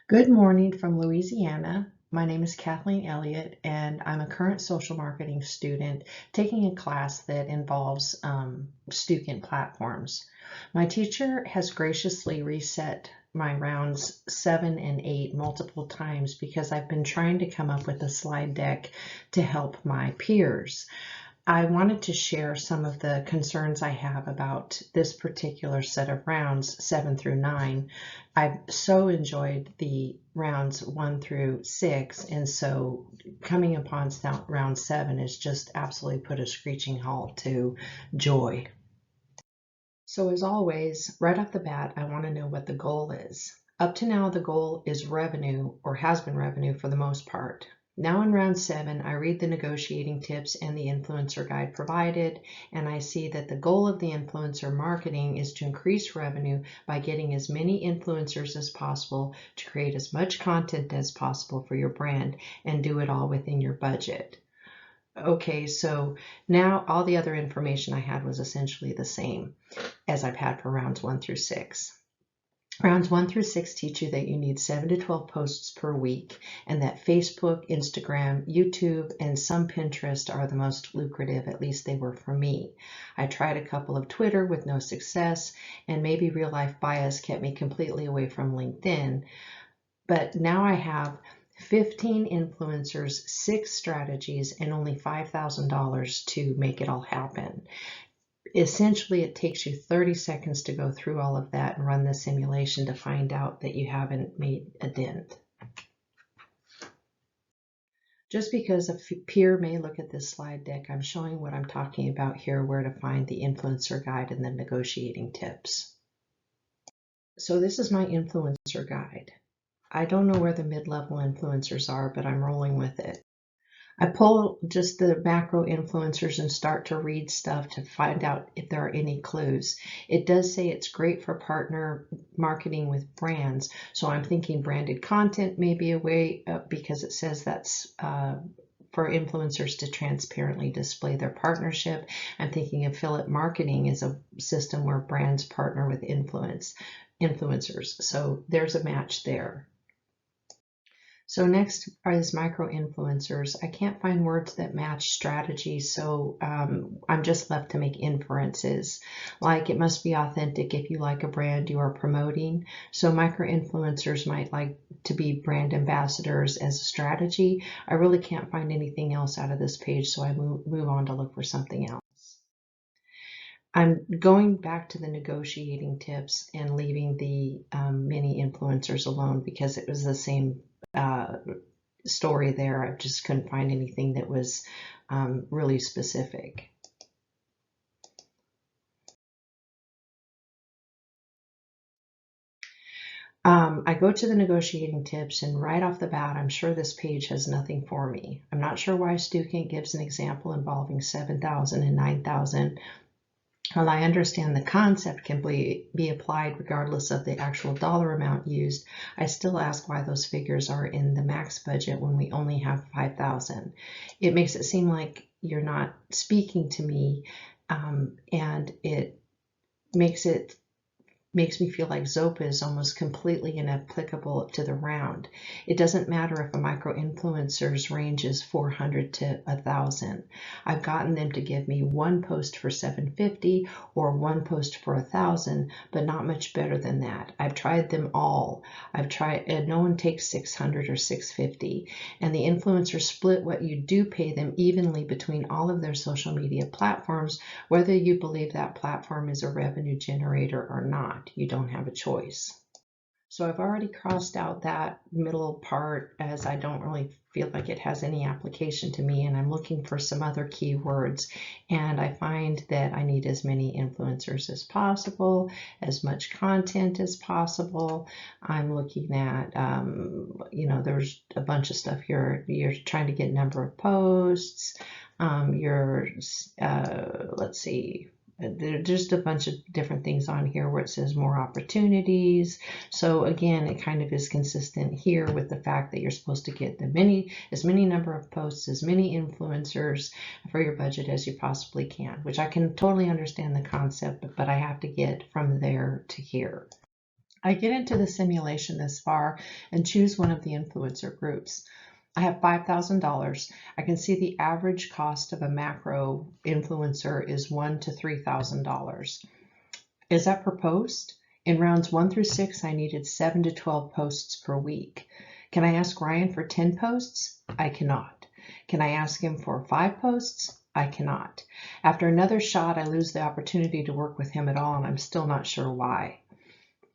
Good morning from Louisiana. My name is Kathleen Elliott, and I'm a current social marketing student taking a class that involves Stukent platforms. My teacher has graciously reset my rounds 7 and 8 multiple times because I've been trying to come up with a slide deck to help my peers. I wanted to share some of the concerns I have about this particular set of rounds, 7 through 9. I've so enjoyed the rounds 1 through 6, and so coming upon round 7 has just absolutely put a screeching halt to joy. So as always, right off the bat, I want to know what the goal is. Up to now, the goal is revenue, or has been revenue for the most part. Now in round 7, I read the negotiating tips and the influencer guide provided, and I see that the goal of the influencer marketing is to increase revenue by getting as many influencers as possible to create as much content as possible for your brand and do it all within your budget. Okay, so now all the other information I had was essentially the same as I've had for rounds 1 through 6. Rounds 1 through 6 teach you that you need 7 to 12 posts per week, and that Facebook, Instagram, YouTube, and some Pinterest are the most lucrative. At least they were for me. I tried a couple of Twitter with no success, and maybe real life bias kept me completely away from LinkedIn. But now I have 15 influencers, 6 strategies, and only $5,000 to make it all happen. Essentially, it takes you 30 seconds to go through all of that and run the simulation to find out that you haven't made a dent. Just because a peer may look at this slide deck, I'm showing what I'm talking about here, where to find the influencer guide and the negotiating tips. So this is my influencer guide. I don't know where the mid-level influencers are, but I'm rolling with it. I pull just the macro influencers and start to read stuff to find out if there are any clues. It does say it's great for partner marketing with brands. So I'm thinking branded content may be a way because it says that's for influencers to transparently display their partnership. I'm thinking affiliate marketing is a system where brands partner with influencers. So there's a match there. So next is micro-influencers. I can't find words that match strategy, so I'm just left to make inferences. Like it must be authentic if you like a brand you are promoting. So micro-influencers might like to be brand ambassadors as a strategy. I really can't find anything else out of this page, so I move on to look for something else. I'm going back to the negotiating tips and leaving the mini influencers alone because it was the same story there. I just couldn't find anything that was really specific. I go to the negotiating tips, and right off the bat, I'm sure this page has nothing for me. I'm not sure why Stukent gives an example involving 7,000 and 9,000. While I understand the concept can be applied regardless of the actual dollar amount used, I still ask why those figures are in the max budget when we only have 5,000. It makes it seem like you're not speaking to me, and it makes me feel like Zopa is almost completely inapplicable to the round. It doesn't matter if a micro-influencer's range is 400 to 1,000. I've gotten them to give me one post for $750 or one post for 1,000, but not much better than that. I've tried them all. And no one takes 600 or 650. And the influencers split what you do pay them evenly between all of their social media platforms, whether you believe that platform is a revenue generator or not. You don't have a choice. So I've already crossed out that middle part as I don't really feel like it has any application to me, and I'm looking for some other keywords, and I find that I need as many influencers as possible, as much content as possible. I'm looking at, there's a bunch of stuff here. You're trying to get number of posts. Let's see. There's just a bunch of different things on here where it says more opportunities. So again, it kind of is consistent here with the fact that you're supposed to get as many number of posts, as many influencers for your budget as you possibly can, which I can totally understand the concept, but I have to get from there to here. I get into the simulation this far and choose one of the influencer groups. I have $5,000. I can see the average cost of a macro influencer is $1,000 to $3,000. Is that per post? In rounds 1 through 6, I needed 7 to 12 posts per week. Can I ask Ryan for 10 posts? I cannot. Can I ask him for 5 posts? I cannot. After another shot, I lose the opportunity to work with him at all, and I'm still not sure why.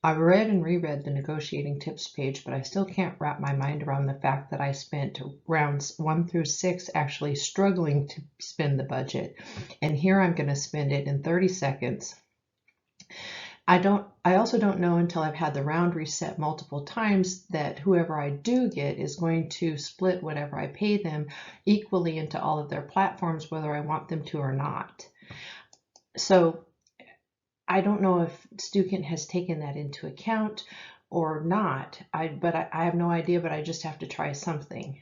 I read and reread the negotiating tips page, but I still can't wrap my mind around the fact that I spent rounds 1 through 6 actually struggling to spend the budget. And here I'm going to spend it in 30 seconds. I also don't know until I've had the round reset multiple times that whoever I do get is going to split whatever I pay them equally into all of their platforms, whether I want them to or not. So I don't know if Stukent has taken that into account or not, but I have no idea, but I just have to try something.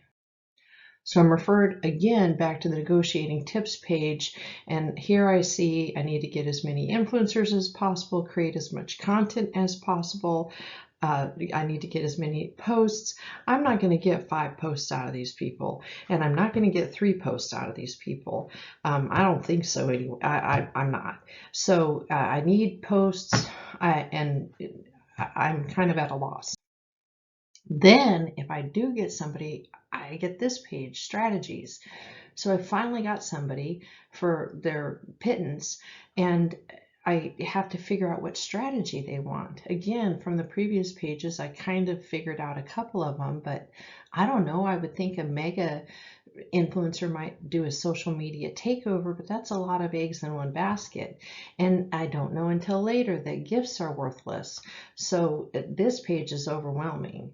So I'm referred again back to the negotiating tips page, and here I see I need to get as many influencers as possible, create as much content as possible. I need to get as many posts. I'm not going to get 5 posts out of these people, and I'm not going to get 3 posts out of these people. I don't think so anyway. I'm not. So I need posts, and I'm kind of at a loss. Then if I do get somebody, I get this page, strategies. So I finally got somebody for their pittance, and I have to figure out what strategy they want. Again, from the previous pages, I kind of figured out a couple of them, but I don't know. I would think a mega influencer might do a social media takeover, but that's a lot of eggs in one basket. And I don't know until later that gifts are worthless. So this page is overwhelming.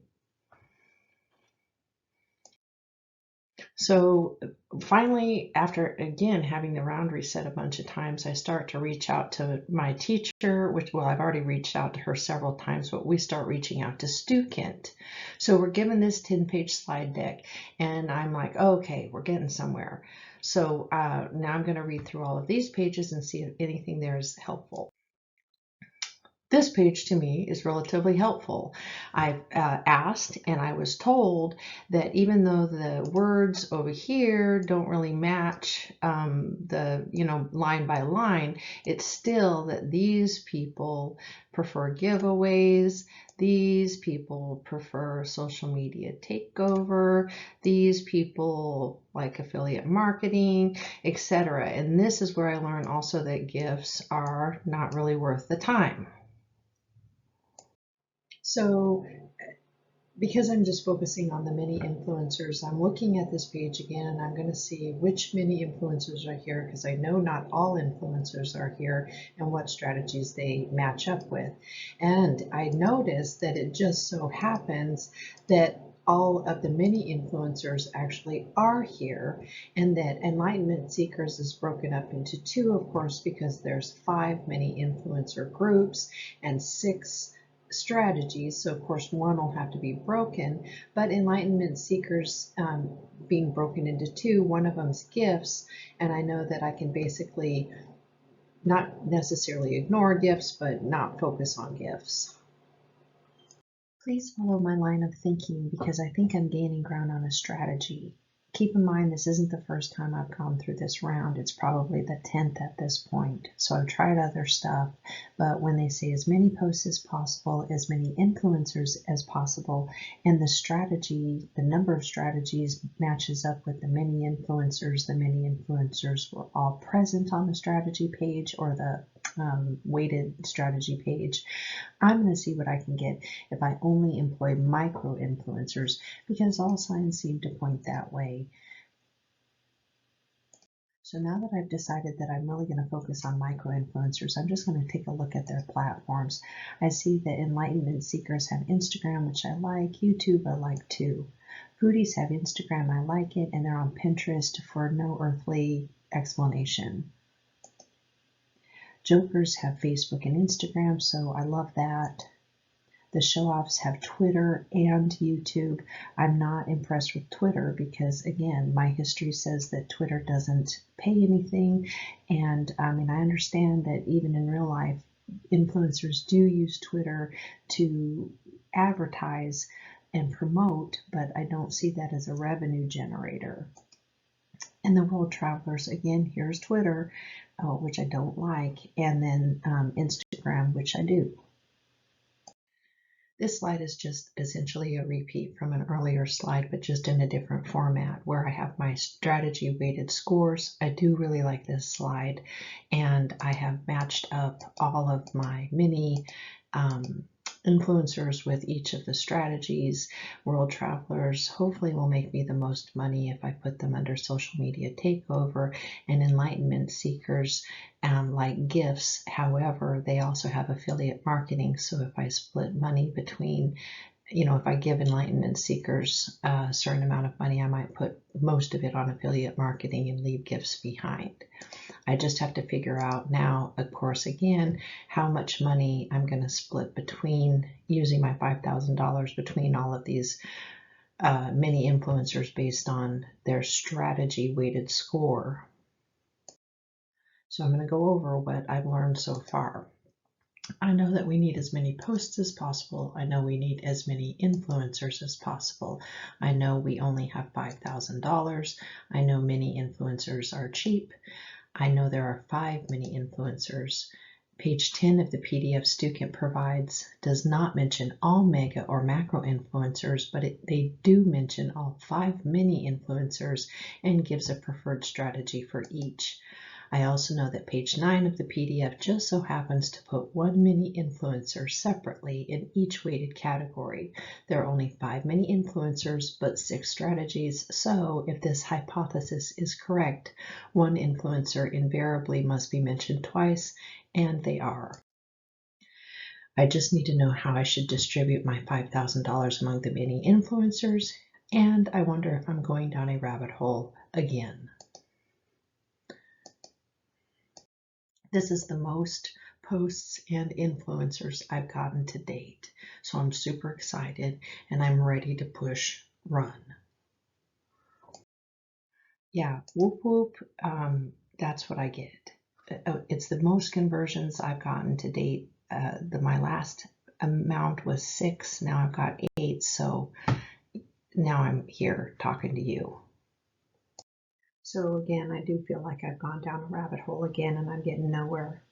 So finally, after again having the round reset a bunch of times, I start to reach out to my teacher, which, well, I've already reached out to her several times, but we start reaching out to Stukent. So we're given this 10-page slide deck, and I'm like, okay, we're getting somewhere. So now I'm going to read through all of these pages and see if anything there is helpful. This page to me is relatively helpful. I asked and I was told that even though the words over here don't really match line by line, it's still that these people prefer giveaways, these people prefer social media takeover, these people like affiliate marketing, etc. And this is where I learned also that gifts are not really worth the time. So because I'm just focusing on the mini influencers, I'm looking at this page again and I'm going to see which mini influencers are here, because I know not all influencers are here and what strategies they match up with. And I noticed that it just so happens that all of the mini influencers actually are here, and that Enlightenment Seekers is broken up into 2, of course, because there's 5 mini influencer groups and 6 strategies. So of course 1 will have to be broken, but Enlightenment Seekers being broken into 2, one of them's gifts, and I know that I can basically not necessarily ignore gifts, but not focus on gifts. Please follow my line of thinking, because I think I'm gaining ground on a strategy. Keep in mind, this isn't the first time I've gone through this round. It's probably the 10th at this point. So I've tried other stuff, but when they say as many posts as possible, as many influencers as possible, and the strategy, the number of strategies matches up with the many influencers were all present on the strategy page or the weighted strategy page. I'm going to see what I can get if I only employ micro influencers, because all signs seem to point that way. So now that I've decided that I'm really going to focus on micro influencers, I'm just going to take a look at their platforms. I see that Enlightenment Seekers have Instagram, which I like. YouTube I like too. Foodies have Instagram, I like it, and they're on Pinterest for no earthly explanation. Jokers have Facebook and Instagram, so I love that. The show-offs have Twitter and YouTube. I'm not impressed with Twitter because, again, my history says that Twitter doesn't pay anything. And I mean, I understand that even in real life, influencers do use Twitter to advertise and promote, but I don't see that as a revenue generator. And the world travelers, again, here's Twitter, which I don't like, and then Instagram, which I do. This slide is just essentially a repeat from an earlier slide, but just in a different format where I have my strategy weighted scores. I do really like this slide, and I have matched up all of my mini influencers with each of the strategies. World travelers hopefully will make me the most money if I put them under social media takeover, and enlightenment seekers like gifts. However, they also have affiliate marketing. So if I split money between, if I give enlightenment seekers a certain amount of money, I might put most of it on affiliate marketing and leave gifts behind. I just have to figure out now, of course, again, how much money I'm going to split between using my $5,000 between all of these mini influencers based on their strategy weighted score. So I'm going to go over what I've learned so far. I know that we need as many posts as possible. I know we need as many influencers as possible. I know we only have $5,000. I know many influencers are cheap. I know there are 5 mini influencers. Page 10 of the PDF Stukent provides does not mention all mega or macro influencers, but they do mention all 5 mini influencers and gives a preferred strategy for each. I also know that page 9 of the PDF just so happens to put 1 mini influencer separately in each weighted category. There are only 5 mini influencers, but 6 strategies. So if this hypothesis is correct, 1 influencer invariably must be mentioned twice, and they are. I just need to know how I should distribute my $5,000 among the mini influencers, and I wonder if I'm going down a rabbit hole again. This is the most posts and influencers I've gotten to date. So I'm super excited and I'm ready to push run. Yeah, whoop whoop, that's what I get. It's the most conversions I've gotten to date. My last amount was 6, now I've got 8, so now I'm here talking to you. So again, I do feel like I've gone down a rabbit hole again and I'm getting nowhere.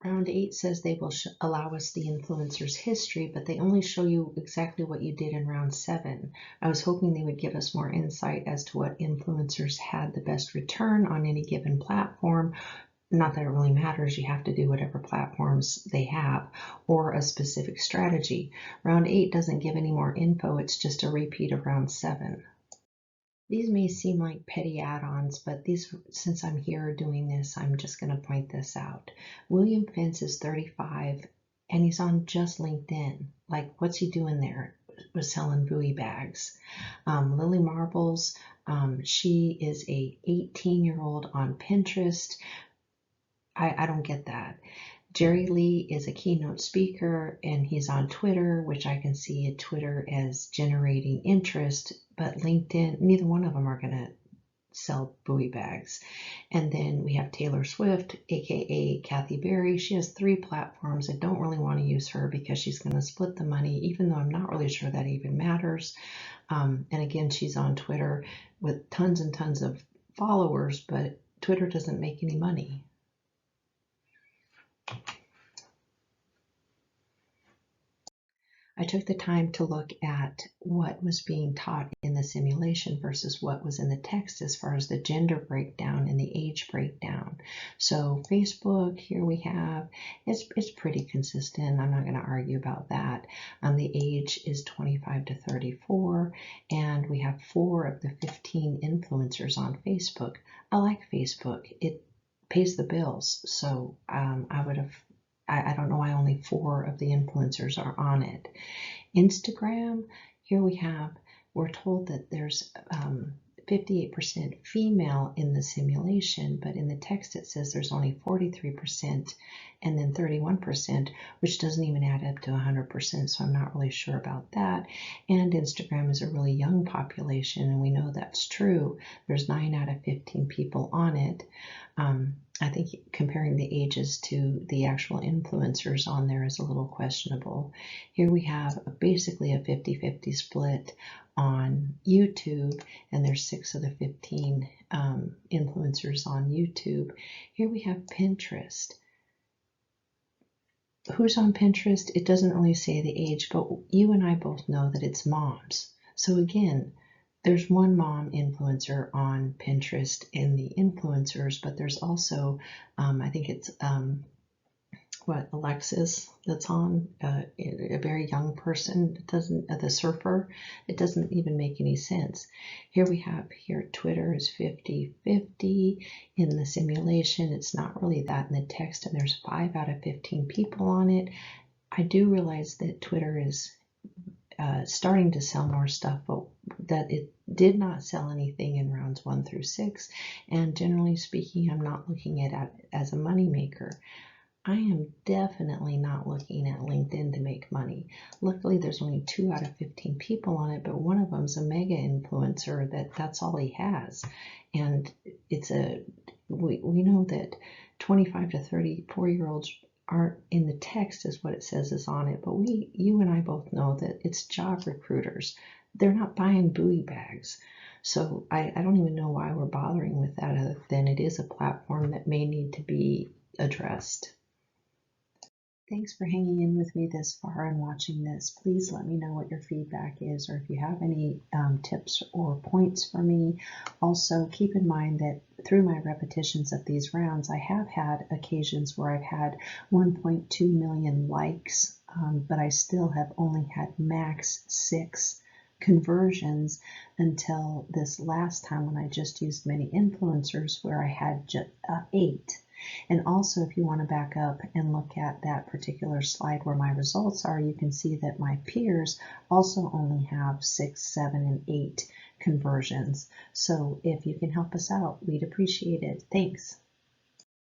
Round 8 says they will allow us the influencer's history, but they only show you exactly what you did in round 7. I was hoping they would give us more insight as to what influencers had the best return on any given platform. Not that it really matters, you have to do whatever platforms they have, or a specific strategy. Round 8 doesn't give any more info, it's just a repeat of round 7. These may seem like petty add-ons, but since I'm here doing this, I'm just going to point this out. William Fentz is 35 and he's on just LinkedIn. Like, what's he doing there? Was selling buoy bags. Lily Marbles, she is a 18-year-old on Pinterest. I don't get that. Jerry Lee is a keynote speaker and he's on Twitter, which I can see at Twitter as generating interest, but LinkedIn, neither one of them are going to sell buoy bags. And then we have Taylor Swift, aka Kathy Berry. She has 3 platforms. I don't really want to use her because she's going to split the money, even though I'm not really sure that even matters. And again, she's on Twitter with tons and tons of followers, but Twitter doesn't make any money. I took the time to look at what was being taught in the simulation versus what was in the text as far as the gender breakdown and the age breakdown. So Facebook, here we have, it's pretty consistent. I'm not going to argue about that. The age is 25 to 34, and we have 4 of the 15 influencers on Facebook. I like Facebook. It pays the bills, so I don't know why only 4 of the influencers are on it. Instagram, here we're told that there's 58% female in the simulation, but in the text it says there's only 43% and then 31%, which doesn't even add up to 100%, so I'm not really sure about that. And Instagram is a really young population, and we know that's true. There's 9 out of 15 people on it. I think comparing the ages to the actual influencers on there is a little questionable. Here we have basically a 50-50 split on YouTube, and there's 6 of the 15 influencers on YouTube. Here we have Pinterest. Who's on Pinterest? It doesn't really say the age, but you and I both know that it's moms. So again, there's one mom influencer on Pinterest in the influencers, but there's also, I think it's, Alexis that's on, a very young person. It doesn't, the surfer, it doesn't even make any sense. Here we have, Twitter is 50-50 in the simulation. It's not really that in the text, and there's 5 out of 15 people on it. I do realize that Twitter is starting to sell more stuff, but that it did not sell anything in rounds 1 through 6. And generally speaking, I'm not looking at it as a money maker. I am definitely not looking at LinkedIn to make money. Luckily, there's only 2 out of 15 people on it, but one of them's a mega influencer that's all he has. And it's we know that 25 to 34-year-olds aren't in the text is what it says is on it, but you and I both know that it's job recruiters. They're not buying buoy bags. So I don't even know why we're bothering with that, other than it is a platform that may need to be addressed. Thanks for hanging in with me this far and watching this. Please let me know what your feedback is, or if you have any tips or points for me. Also, keep in mind that through my repetitions of these rounds, I have had occasions where I've had 1.2 million likes, but I still have only had max 6 conversions until this last time when I just used many influencers, where I had just 8. And also, if you want to back up and look at that particular slide where my results are, you can see that my peers also only have 6, 7, and 8 conversions. So if you can help us out, we'd appreciate it. Thanks.